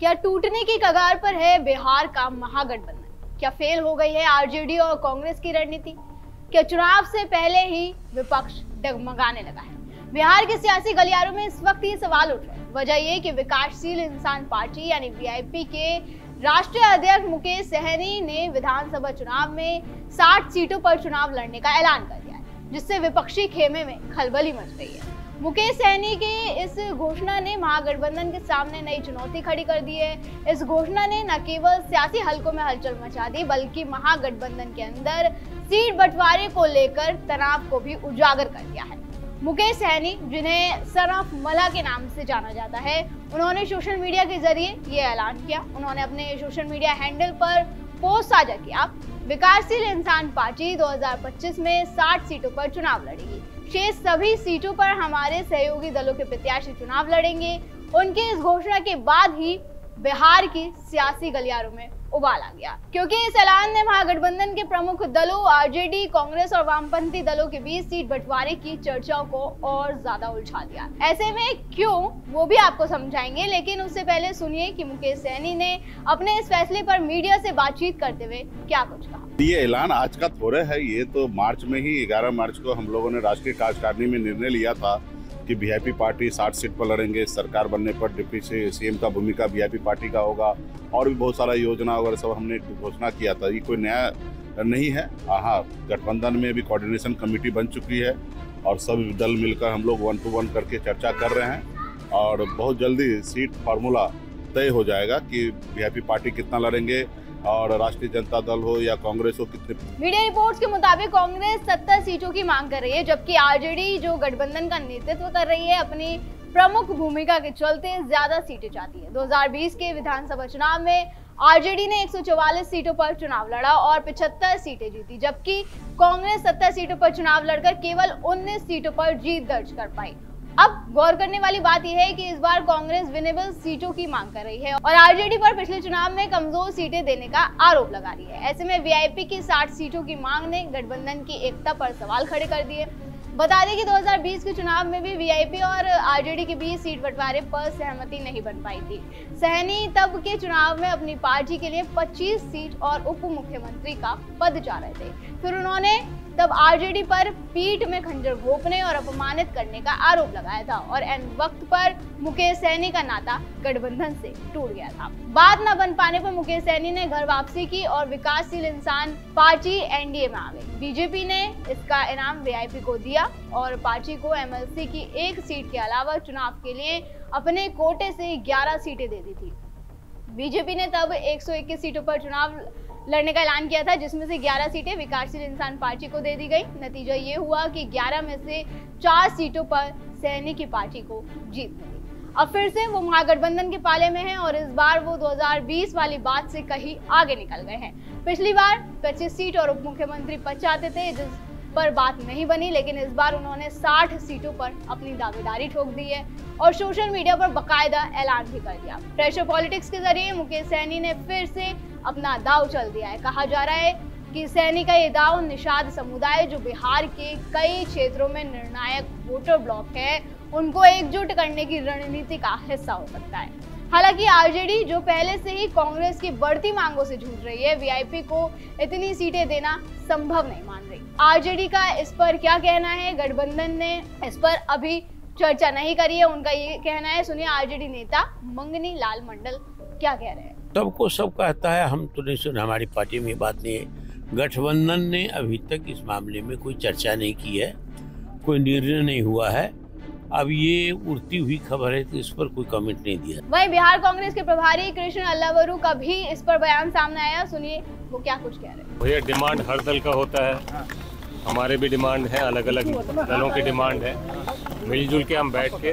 क्या टूटने की कगार पर है बिहार का महागठबंधन? क्या फेल हो गई है आरजेडी और कांग्रेस की रणनीति? क्या चुनाव से पहले ही विपक्ष डगमगाने लगा है? बिहार के सियासी गलियारों में इस वक्त ये सवाल उठ रहे हैं। वजह ये कि विकासशील इंसान पार्टी यानी वीआईपी के राष्ट्रीय अध्यक्ष मुकेश सहनी ने विधानसभा चुनाव में 60 सीटों पर चुनाव लड़ने का ऐलान कर दिया है, जिससे विपक्षी खेमे में खलबली मच गई है। मुकेश सहनी की इस घोषणा ने महागठबंधन के सामने नई चुनौती खड़ी कर दी है। इस घोषणा ने न केवल सियासी हलकों में हलचल मचा दी, बल्कि महागठबंधन के अंदर सीट बंटवारे को लेकर तनाव को भी उजागर कर दिया है। मुकेश सहनी, जिन्हें सन ऑफ मला के नाम से जाना जाता है, उन्होंने सोशल मीडिया के जरिए ये ऐलान किया। उन्होंने अपने सोशल मीडिया हैंडल पर पोस्ट साझा किया। विकासशील इंसान पार्टी 2025 में 60 सीटों पर चुनाव लड़ेगी। शेष सभी सीटों पर हमारे सहयोगी दलों के प्रत्याशी चुनाव लड़ेंगे। उनकी इस घोषणा के बाद ही बिहार की सियासी गलियारों में उबाल आ गया, क्योंकि इस ऐलान ने महागठबंधन के प्रमुख दलों आरजेडी, कांग्रेस और वामपंथी दलों के बीच सीट बंटवारे की चर्चाओं को और ज्यादा उलझा दिया। ऐसे में क्यों, वो भी आपको समझाएंगे, लेकिन उससे पहले सुनिए कि मुकेश सहनी ने अपने इस फैसले पर मीडिया से बातचीत करते हुए क्या कुछ कहा। ये ऐलान आज का थोड़ा है, ये तो मार्च में ही 11 मार्च को हम लोगों ने राष्ट्रीय कार्यकारिणी में निर्णय लिया था कि वीआईपी पार्टी 60 सीट पर लड़ेंगे। सरकार बनने पर डिप्टी सीएम का भूमिका वीआईपी पार्टी का होगा और भी बहुत सारा योजना वगैरह सब हमने घोषणा किया था। ये कोई नया नहीं है। हाँ, गठबंधन में भी कोऑर्डिनेशन कमेटी बन चुकी है और सब दल मिलकर हम लोग 1 to 1 करके चर्चा कर रहे हैं और बहुत जल्दी सीट फार्मूला तय हो जाएगा कि वीआईपी पार्टी कितना लड़ेंगे और राष्ट्रीय जनता दल हो या कांग्रेस हो कितने। मीडिया रिपोर्ट्स के मुताबिक कांग्रेस 70 सीटों की मांग कर रही है, जबकि आरजेडी, जो गठबंधन का नेतृत्व कर रही है, अपनी प्रमुख भूमिका के चलते ज्यादा सीटें चाहती है। 2020 के विधानसभा चुनाव में आरजेडी ने 144 सीटों पर चुनाव लड़ा और 75 सीटें जीती, जबकि कांग्रेस 70 सीटों पर चुनाव लड़कर केवल 19 सीटों पर जीत दर्ज कर पाई। अब गौर करने वाली बात यह है कि इस बार कांग्रेस विनेबल सीटों की मांग कर रही है और आरजेडी पर पिछले चुनाव में कमजोर सीटें देने का आरोप लगा रही है। ऐसे में वीआईपी की 60 सीटों की मांग ने गठबंधन की एकता पर सवाल खड़े कर दिए। बता दें कि 2020 के चुनाव में भी वीआईपी और आरजेडी के बीच सीट बंटवारे पर सहमति नहीं बन पाई थी। सहनी तब के चुनाव में अपनी पार्टी के लिए 25 सीट और उप मुख्यमंत्री का पद चाह रहे थे। फिर उन्होंने तब आरजेडी पर पीठ में खंजर घोंपने और अपमानित करने का आरोप लगाया था और एन वक्त पर मुकेश सहनी का नाता गठबंधन से टूट गया था। बात न बन पाने पर मुकेश सहनी ने घर वापसी की और विकासशील इंसान पार्टी एनडीए में आ गई। बीजेपी ने इसका इनाम वीआईपी को दिया और पार्टी को एमएलसी की 1 सीट के अलावा चुनाव के लिए अपने कोटे से 11 सीटें दे दी थी। बीजेपी ने तब 121 सीटों पर चुनाव लड़ने का ऐलान किया था, जिसमें से 11 सीटें विकासशील इंसान पार्टी को दे दी गई। नतीजा ये हुआ कि 11 में से 4 सीटों पर सहनी की पार्टी को जीत मिली। अब फिर से वो महागठबंधन के पाले में हैं और इस बार वो 2020 वाली बात से कहीं आगे निकल गए हैं। पिछली बार 25 सीट और उप मुख्यमंत्री पद चाहते थे, जिस पर बात नहीं बनी, लेकिन इस बार उन्होंने 60 सीटों पर अपनी दावेदारी ठोक दी है और सोशल मीडिया पर बाकायदा ऐलान भी कर दिया। प्रेशर पॉलिटिक्स के जरिए मुकेश सहनी ने फिर से अपना दाव चल दिया है। कहा जा रहा है कि सहनी का ये दाव निषाद समुदाय, जो बिहार के कई क्षेत्रों में निर्णायक वोटर ब्लॉक है, उनको एकजुट करने की रणनीति का हिस्सा हो सकता है। हालांकि आरजेडी, जो पहले से ही कांग्रेस की बढ़ती मांगों से जूझ रही है, वीआईपी को इतनी सीटें देना संभव नहीं मान रही। आरजेडी का इस पर क्या कहना है? गठबंधन ने इस पर अभी चर्चा नहीं करी है, उनका ये कहना है। सुनिए आरजेडी नेता मंगनी लाल मंडल क्या कह रहे हैं। सबको सब कहता है, हम तो नहीं सुना, हमारी पार्टी में बात नहीं है। गठबंधन ने अभी तक इस मामले में कोई चर्चा नहीं की है, कोई निर्णय नहीं हुआ है। अब ये उड़ती हुई खबर है तो इस पर कोई कमेंट नहीं दिया। वहीं बिहार कांग्रेस के प्रभारी कृष्ण अल्लावरू का भी इस पर बयान सामने आया। सुनिए वो क्या कुछ कह रहे हैं। भैया, डिमांड हर दल का होता है, हमारे भी डिमांड है, अलग अलग दलों की डिमांड है। मिलजुल के हम बैठ के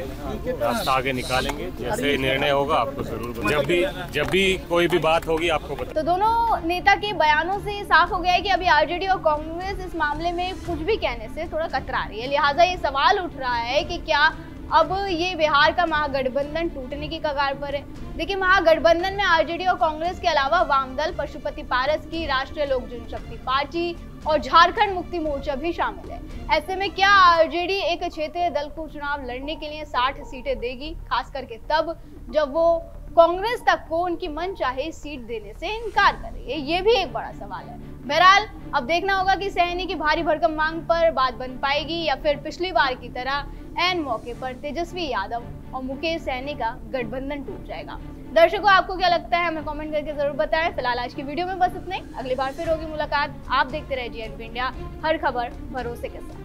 रास्ता आगे निकालेंगे। जैसे निर्णय होगा आपको जरूर, जब भी कोई भी बात होगी आपको बता। तो दोनों नेता के बयानों से ये साफ हो गया है कि अभी आरजेडी और कांग्रेस इस मामले में कुछ भी कहने से थोड़ा कतरा रही है। लिहाजा ये सवाल उठ रहा है कि क्या अब ये बिहार का महागठबंधन टूटने की कगार पर है। देखिए, महागठबंधन में आरजेडी और कांग्रेस के अलावा वामदल, पशुपति पारस की राष्ट्रीय लोक जनशक्ति पार्टी और झारखंड मुक्ति मोर्चा भी शामिल है। ऐसे में क्या आरजेडी एक क्षेत्रीय दल को चुनाव लड़ने के लिए 60 सीटें देगी, खास करके तब जब वो कांग्रेस तक को उनकी मनचाही सीट देने से इनकार कर रही है? ये भी एक बड़ा सवाल है। बहरहाल अब देखना होगा कि सहनी की भारी भरकम मांग पर बात बन पाएगी या फिर पिछली बार की तरह ऐन मौके पर तेजस्वी यादव और मुकेश सहनी का गठबंधन टूट जाएगा। दर्शकों, आपको क्या लगता है हमें कमेंट करके जरूर बताएं। फिलहाल आज की वीडियो में बस इतना ही। अगली बार फिर होगी मुलाकात। आप देखते रहिए GNP इंडिया, हर खबर भरोसे के साथ।